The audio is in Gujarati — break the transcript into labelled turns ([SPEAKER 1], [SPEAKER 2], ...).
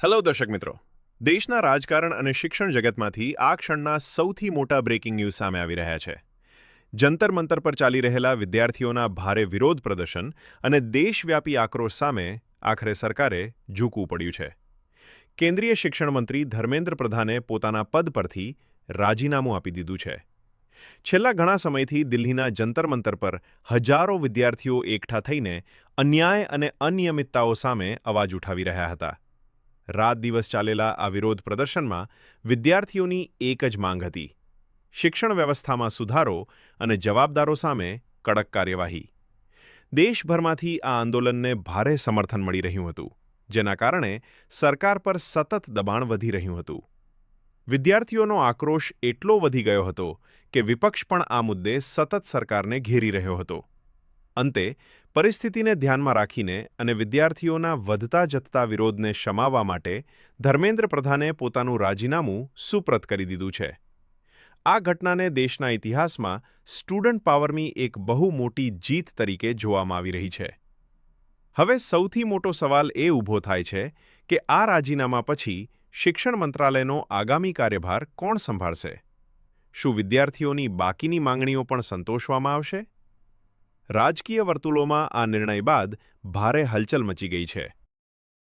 [SPEAKER 1] હેલો દર્શક મિત્રો, દેશના રાજકારણ અને શિક્ષણ જગતમાંથી આ ક્ષણના સૌથી મોટા બ્રેકિંગ ન્યૂઝ સામે આવી રહ્યા છે. જંતર મંતર પર ચાલી રહેલા વિદ્યાર્થીઓના ભારે વિરોધ પ્રદર્શન અને દેશવ્યાપી આક્રોશ સામે આખરે સરકારે ઝૂકવું પડ્યું છે. કેન્દ્રીય શિક્ષણ મંત્રી ધર્મેન્દ્ર પ્રધાને પોતાના પદ પરથી રાજીનામું આપી દીધું છે. છેલ્લા ઘણા સમયથી દિલ્હીના જંતર મંતર પર હજારો વિદ્યાર્થીઓ એકઠા થઈને અન્યાય અને અનિયમિતતાઓ સામે અવાજ ઉઠાવી રહ્યા હતા. રાત દિવસ ચાલેલા આ વિરોધ પ્રદર્શનમાં વિદ્યાર્થીઓની એક જ માંગ હતી: શિક્ષણ વ્યવસ્થામાં સુધારો અને જવાબદારો સામે કડક કાર્યવાહી. દેશભરમાંથી આ આંદોલનને ભારે સમર્થન મળી રહ્યું હતું, જેના કારણે સરકાર પર સતત દબાણ વધી રહ્યું હતું. વિદ્યાર્થીઓનો આક્રોશ એટલો વધી ગયો હતો કે વિપક્ષ પણ આ મુદ્દે સતત સરકારને ઘેરી રહ્યો હતો. અંતે પરિસ્થિતિને ધ્યાનમાં રાખીને અને વિદ્યાર્થીઓના વધતા જતા વિરોધને શમાવવા માટે ધર્મેન્દ્ર પ્રધાને પોતાનું રાજીનામું સુપ્રત કરી દીધું છે. આ ઘટનાને દેશના ઇતિહાસમાં સ્ટુડન્ટ પાવરની એક બહુ મોટી જીત તરીકે જોવામાં આવી રહી છે. હવે સૌથી મોટો સવાલ એ ઊભો થાય છે કે આ રાજીનામા પછી શિક્ષણ મંત્રાલયનો આગામી કાર્યભાર કોણ સંભાળશે? શું વિદ્યાર્થીઓની બાકીની માંગણીઓ પણ સંતોષવામાં આવશે? રાજકીય વર્તુળોમાં આ નિર્ણય બાદ ભારે હલચલ મચી ગઈ છે.